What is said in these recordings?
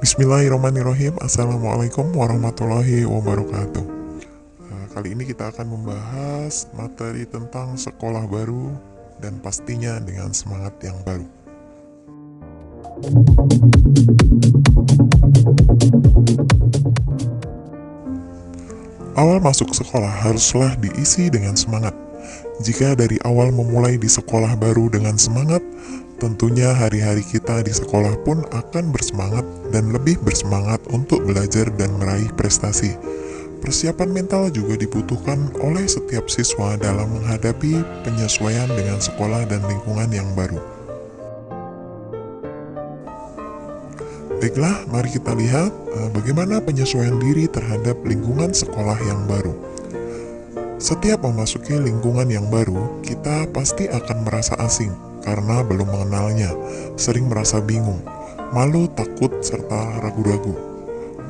Bismillahirrahmanirrahim. Assalamualaikum warahmatullahi wabarakatuh. Kali ini kita akan membahas materi tentang sekolah baru dan pastinya dengan semangat yang baru. Awal masuk sekolah haruslah diisi dengan semangat. Jika dari awal memulai di sekolah baru dengan semangat, tentunya hari-hari kita di sekolah pun akan bersemangat dan lebih bersemangat untuk belajar dan meraih prestasi. Persiapan mental juga dibutuhkan oleh setiap siswa dalam menghadapi penyesuaian dengan sekolah dan lingkungan yang baru. Baiklah, mari kita lihat bagaimana penyesuaian diri terhadap lingkungan sekolah yang baru. Setiap memasuki lingkungan yang baru, kita pasti akan merasa asing karena belum mengenalnya, sering merasa bingung, malu, takut, serta ragu-ragu.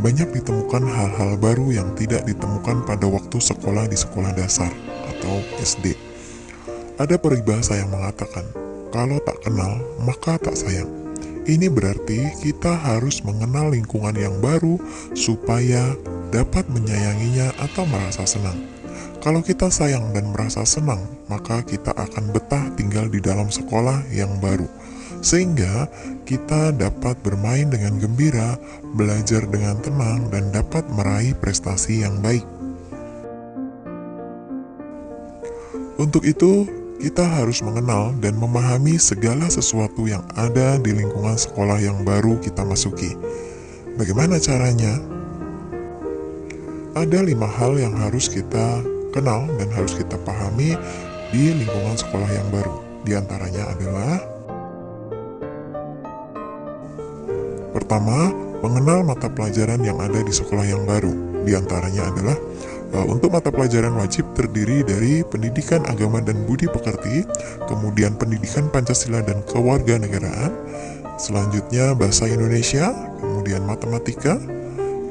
Banyak ditemukan hal-hal baru yang tidak ditemukan pada waktu sekolah di sekolah dasar atau SD. Ada peribahasa yang mengatakan, kalau tak kenal, maka tak sayang. Ini berarti kita harus mengenal lingkungan yang baru supaya dapat menyayanginya atau merasa senang. Kalau kita sayang dan merasa senang, maka kita akan betah tinggal di dalam sekolah yang baru. Sehingga kita dapat bermain dengan gembira, belajar dengan tenang, dan dapat meraih prestasi yang baik. Untuk itu, kita harus mengenal dan memahami segala sesuatu yang ada di lingkungan sekolah yang baru kita masuki. Bagaimana caranya? Ada 5 hal yang harus kita kenal dan harus kita pahami di lingkungan sekolah yang baru. Di antaranya adalah: pertama, mengenal mata pelajaran yang ada di sekolah yang baru. Di antaranya adalah untuk mata pelajaran wajib terdiri dari pendidikan agama dan budi pekerti, kemudian pendidikan Pancasila dan kewarganegaraan, selanjutnya bahasa Indonesia, kemudian matematika,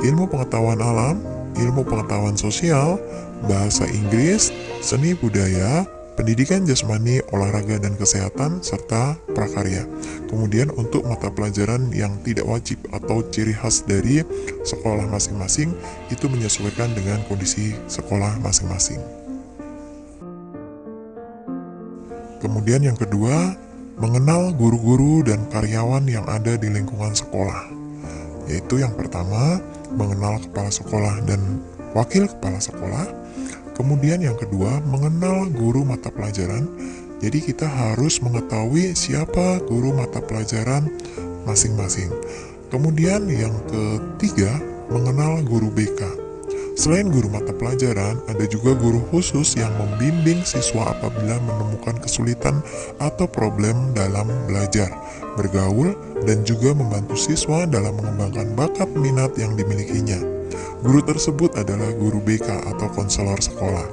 ilmu pengetahuan alam, ilmu pengetahuan sosial, bahasa Inggris, seni budaya, pendidikan jasmani, olahraga dan kesehatan, serta prakarya. Kemudian untuk mata pelajaran yang tidak wajib atau ciri khas dari sekolah masing-masing, itu menyesuaikan dengan kondisi sekolah masing-masing. Kemudian yang kedua, mengenal guru-guru dan karyawan yang ada di lingkungan sekolah. Yaitu yang pertama, mengenal kepala sekolah dan wakil kepala sekolah. Kemudian yang kedua, mengenal guru mata pelajaran. Jadi kita harus mengetahui siapa guru mata pelajaran masing-masing. Kemudian yang ketiga, mengenal guru BK. Selain guru mata pelajaran, ada juga guru khusus yang membimbing siswa apabila menemukan kesulitan atau problem dalam belajar, bergaul, dan juga membantu siswa dalam mengembangkan bakat minat yang dimilikinya. Guru tersebut adalah guru BK atau konselor sekolah.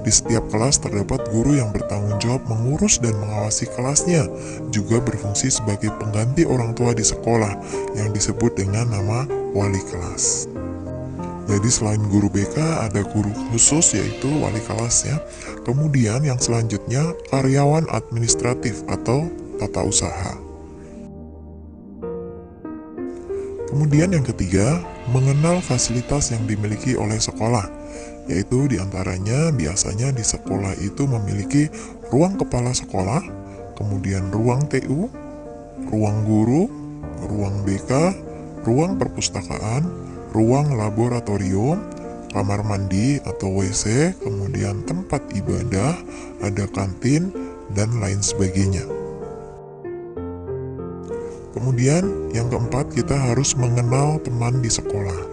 Di setiap kelas terdapat guru yang bertanggung jawab mengurus dan mengawasi kelasnya, juga berfungsi sebagai pengganti orang tua di sekolah yang disebut dengan nama wali kelas. Jadi selain guru BK ada guru khusus yaitu wali kelas ya. Kemudian yang selanjutnya karyawan administratif atau tata usaha. Kemudian yang ketiga, mengenal fasilitas yang dimiliki oleh sekolah, yaitu diantaranya biasanya di sekolah itu memiliki ruang kepala sekolah, kemudian ruang TU, ruang guru, ruang BK, ruang perpustakaan, ruang laboratorium, kamar mandi atau WC, kemudian tempat ibadah, ada kantin, dan lain sebagainya. Kemudian yang keempat, kita harus mengenal teman di sekolah.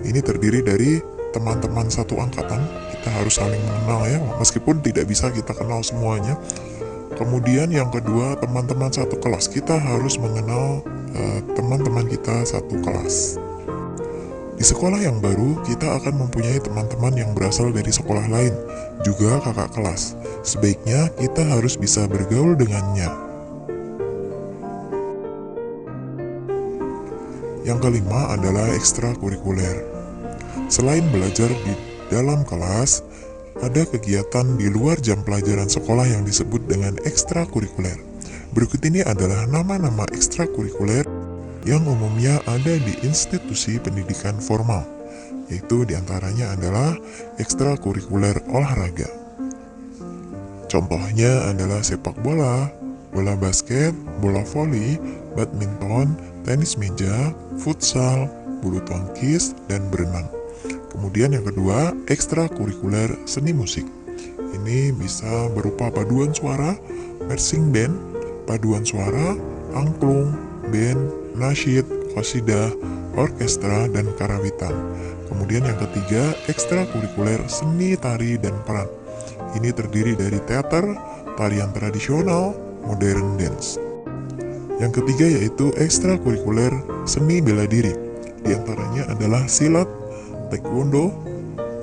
Ini terdiri dari teman-teman satu angkatan, kita harus saling mengenal ya, meskipun tidak bisa kita kenal semuanya. Kemudian yang kedua, teman-teman satu kelas, kita harus mengenal teman-teman kita satu kelas. Di sekolah yang baru, kita akan mempunyai teman-teman yang berasal dari sekolah lain, juga kakak kelas. Sebaiknya kita harus bisa bergaul dengannya. Yang kelima adalah ekstrakurikuler. Selain belajar di dalam kelas, ada kegiatan di luar jam pelajaran sekolah yang disebut dengan ekstrakurikuler. Berikut ini adalah nama-nama ekstrakurikuler yang umumnya ada di institusi pendidikan formal, yaitu diantaranya adalah ekstrakurikuler olahraga. Contohnya adalah sepak bola, bola basket, bola voli, badminton, tenis meja, futsal, bulu tangkis, dan berenang. Kemudian yang kedua, ekstrakurikuler seni musik. Ini bisa berupa paduan suara, marching band, paduan suara, angklung, band, nasyid, qasidah, orkestra, dan karawitan. Kemudian yang ketiga, ekstrakurikuler seni tari dan peran. Ini terdiri dari teater, tarian tradisional, modern dance. Yang ketiga yaitu ekstrakurikuler seni bela diri. Di antaranya adalah silat, taekwondo,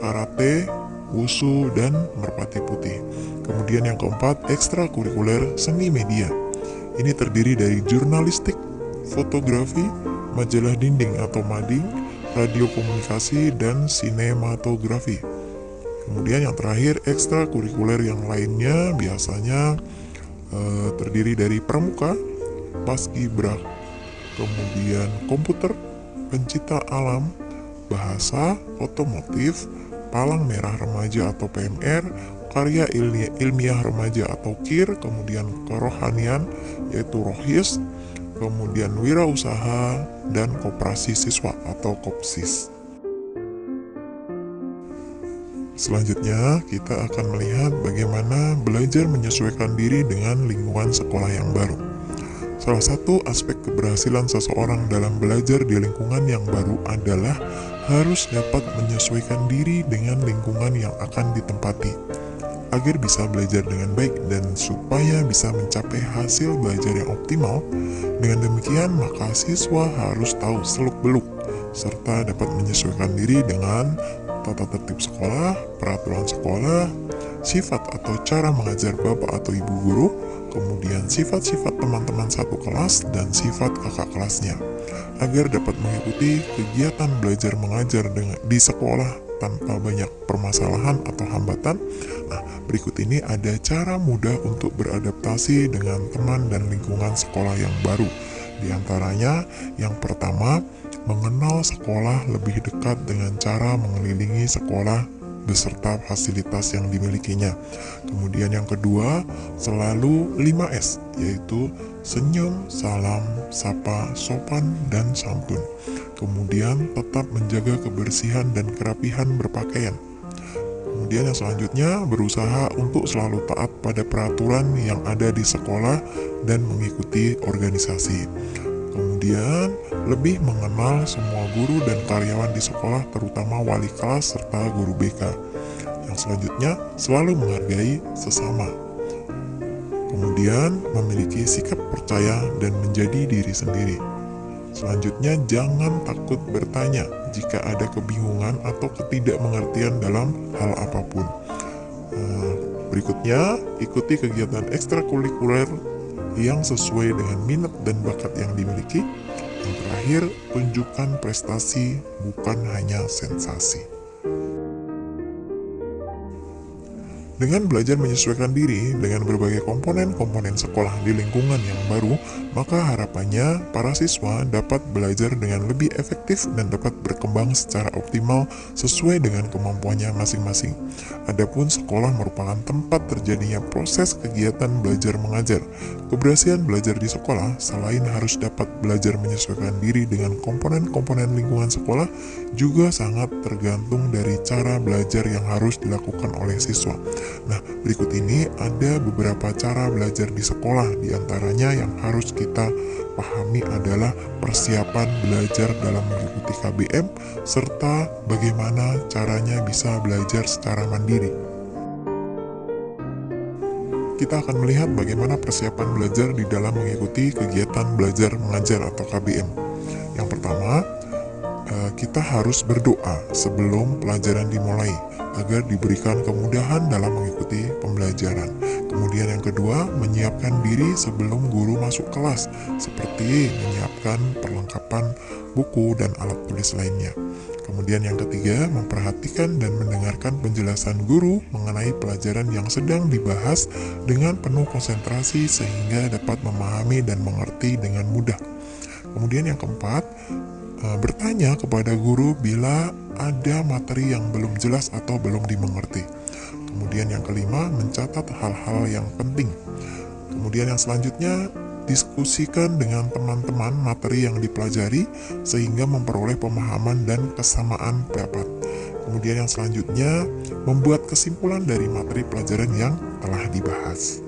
karate, wushu, dan merpati putih. Kemudian yang keempat, ekstrakurikuler seni media. Ini terdiri dari jurnalistik, fotografi, majalah dinding atau mading, radio komunikasi, dan sinematografi. Kemudian yang terakhir, ekstrakurikuler yang lainnya biasanya terdiri dari pramuka, paskibra, kemudian komputer, pencipta alam, bahasa, otomotif, palang merah remaja atau PMR, karya ilmiah remaja atau KIR, kemudian kerohanian yaitu rohis, kemudian wirausaha, dan koperasi siswa atau kopsis. Selanjutnya, kita akan melihat bagaimana belajar menyesuaikan diri dengan lingkungan sekolah yang baru. Salah satu aspek keberhasilan seseorang dalam belajar di lingkungan yang baru adalah harus dapat menyesuaikan diri dengan lingkungan yang akan ditempati, agar bisa belajar dengan baik dan supaya bisa mencapai hasil belajar yang optimal. Dengan demikian, maka siswa harus tahu seluk-beluk serta dapat menyesuaikan diri dengan tata tertib sekolah, peraturan sekolah, sifat atau cara mengajar bapak atau ibu guru, kemudian sifat-sifat teman-teman satu kelas dan sifat kakak kelasnya, agar dapat mengikuti kegiatan belajar mengajar di sekolah tanpa banyak permasalahan atau hambatan. Nah, berikut ini ada cara mudah untuk beradaptasi dengan teman dan lingkungan sekolah yang baru. Di antaranya, yang pertama, mengenal sekolah lebih dekat dengan cara mengelilingi sekolah beserta fasilitas yang dimilikinya. Kemudian yang kedua, selalu 5S, yaitu senyum, salam, sapa, sopan, dan santun. Kemudian tetap menjaga kebersihan dan kerapihan berpakaian. Kemudian yang selanjutnya, berusaha untuk selalu taat pada peraturan yang ada di sekolah dan mengikuti organisasi. Kemudian, lebih mengenal semua guru dan karyawan di sekolah, terutama wali kelas serta guru BK. Yang selanjutnya, selalu menghargai sesama. Kemudian, memiliki sikap percaya dan menjadi diri sendiri. Selanjutnya, jangan takut bertanya jika ada kebingungan atau ketidakmengertian dalam hal apapun. Berikutnya, ikuti kegiatan ekstrakurikuler yang sesuai dengan minat dan bakat yang dimiliki. Yang terakhir, tunjukkan prestasi, bukan hanya sensasi. Dengan belajar menyesuaikan diri dengan berbagai komponen-komponen sekolah di lingkungan yang baru, maka harapannya para siswa dapat belajar dengan lebih efektif dan dapat berkembang secara optimal sesuai dengan kemampuannya masing-masing. Adapun sekolah merupakan tempat terjadinya proses kegiatan belajar mengajar. Keberhasilan belajar di sekolah selain harus dapat belajar menyesuaikan diri dengan komponen-komponen lingkungan sekolah, juga sangat tergantung dari cara belajar yang harus dilakukan oleh siswa. Nah, berikut ini ada beberapa cara belajar di sekolah. Di antaranya yang harus kita pahami adalah persiapan belajar dalam mengikuti KBM, serta bagaimana caranya bisa belajar secara mandiri. Kita akan melihat bagaimana persiapan belajar di dalam mengikuti kegiatan belajar mengajar atau KBM. Yang pertama, kita harus berdoa sebelum pelajaran dimulai agar diberikan kemudahan dalam mengikuti pembelajaran. Kemudian yang kedua, menyiapkan diri sebelum guru masuk kelas, seperti menyiapkan perlengkapan buku dan alat tulis lainnya. Kemudian yang ketiga, memperhatikan dan mendengarkan penjelasan guru mengenai pelajaran yang sedang dibahas dengan penuh konsentrasi sehingga dapat memahami dan mengerti dengan mudah. Kemudian Kemudian yang keempat, bertanya kepada guru bila ada materi yang belum jelas atau belum dimengerti. Kemudian yang kelima, mencatat hal-hal yang penting. Kemudian yang selanjutnya, diskusikan dengan teman-teman materi yang dipelajari sehingga memperoleh pemahaman dan kesamaan pendapat. Kemudian yang selanjutnya, membuat kesimpulan dari materi pelajaran yang telah dibahas.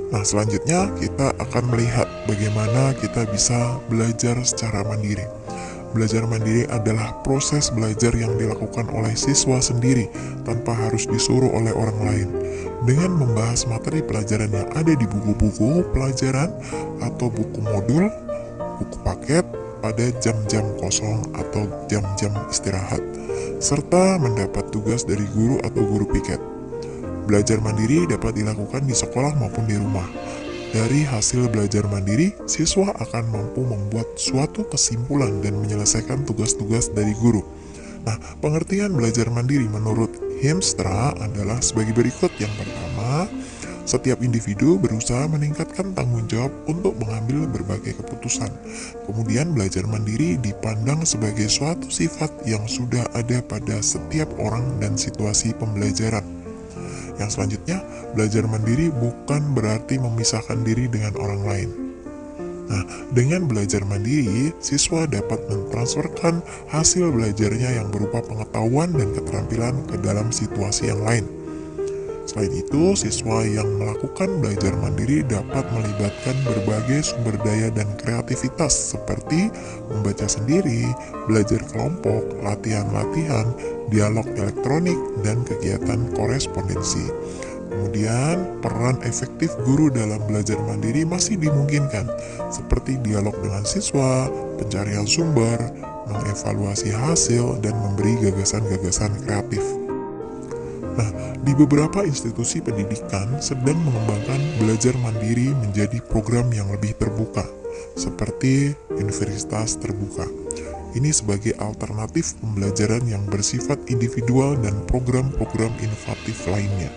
Nah, selanjutnya kita akan melihat bagaimana kita bisa belajar secara mandiri. Belajar mandiri adalah proses belajar yang dilakukan oleh siswa sendiri tanpa harus disuruh oleh orang lain. Dengan membahas materi pelajaran yang ada di buku-buku pelajaran atau buku modul, buku paket pada jam-jam kosong atau jam-jam istirahat, serta mendapat tugas dari guru atau guru piket. Belajar mandiri dapat dilakukan di sekolah maupun di rumah. Dari hasil belajar mandiri, siswa akan mampu membuat suatu kesimpulan dan menyelesaikan tugas-tugas dari guru. Nah, pengertian belajar mandiri menurut Heemstra adalah sebagai berikut. Yang pertama, setiap individu berusaha meningkatkan tanggung jawab untuk mengambil berbagai keputusan. Kemudian belajar mandiri dipandang sebagai suatu sifat yang sudah ada pada setiap orang dan situasi pembelajaran. Yang selanjutnya, belajar mandiri bukan berarti memisahkan diri dengan orang lain. Nah, dengan belajar mandiri, siswa dapat mentransferkan hasil belajarnya yang berupa pengetahuan dan keterampilan ke dalam situasi yang lain. Selain itu, siswa yang melakukan belajar mandiri dapat melibatkan berbagai sumber daya dan kreativitas seperti membaca sendiri, belajar kelompok, latihan-latihan, dialog elektronik, dan kegiatan korespondensi. Kemudian, peran efektif guru dalam belajar mandiri masih dimungkinkan, seperti dialog dengan siswa, pencarian sumber, mengevaluasi hasil, dan memberi gagasan-gagasan kreatif. Nah, di beberapa institusi pendidikan sedang mengembangkan belajar mandiri menjadi program yang lebih terbuka, seperti Universitas Terbuka. Ini sebagai alternatif pembelajaran yang bersifat individual dan program-program inovatif lainnya.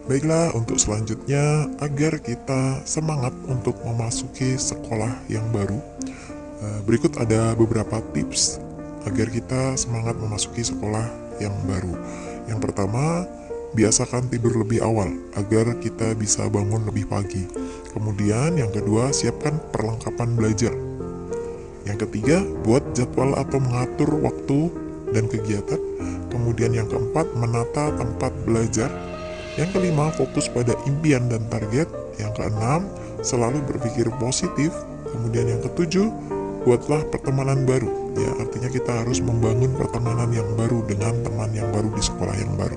Baiklah, untuk selanjutnya, agar kita semangat untuk memasuki sekolah yang baru, berikut ada beberapa tips agar kita semangat memasuki sekolah yang baru. Yang pertama, biasakan tidur lebih awal agar kita bisa bangun lebih pagi. Kemudian yang kedua, siapkan perlengkapan belajar. Yang ketiga, buat jadwal atau mengatur waktu dan kegiatan. Kemudian yang keempat, menata tempat belajar. Yang kelima, fokus pada impian dan target. Yang keenam, selalu berpikir positif. Kemudian yang ketujuh, buatlah pertemanan baru. Ya, artinya kita harus membangun pertemanan yang baru dengan teman yang baru di sekolah yang baru.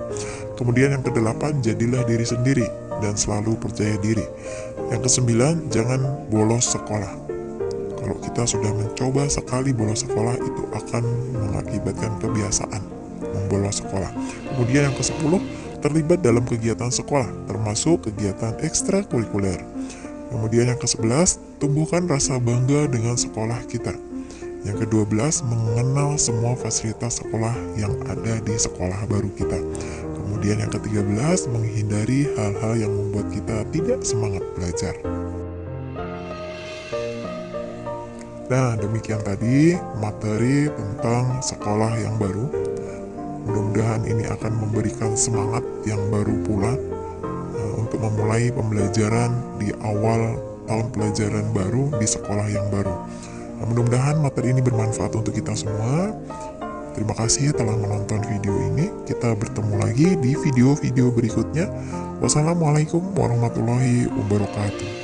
Kemudian yang kedelapan, jadilah diri sendiri dan selalu percaya diri. Yang kesembilan, jangan bolos sekolah. Kalau kita sudah mencoba sekali bolos sekolah, itu akan mengakibatkan kebiasaan membolos sekolah. Kemudian yang ke-10, terlibat dalam kegiatan sekolah, termasuk kegiatan ekstrakurikuler. Kemudian yang ke-11, tumbuhkan rasa bangga dengan sekolah kita. Yang ke-12, mengenal semua fasilitas sekolah yang ada di sekolah baru kita. Kemudian yang ke-13, menghindari hal-hal yang membuat kita tidak semangat belajar. Nah, demikian tadi materi tentang sekolah yang baru. Mudah-mudahan ini akan memberikan semangat yang baru pula untuk memulai pembelajaran di awal tahun pelajaran baru di sekolah yang baru. Mudah-mudahan materi ini bermanfaat untuk kita semua. Terima kasih telah menonton video ini. Kita bertemu lagi di video-video berikutnya. Wassalamualaikum warahmatullahi wabarakatuh.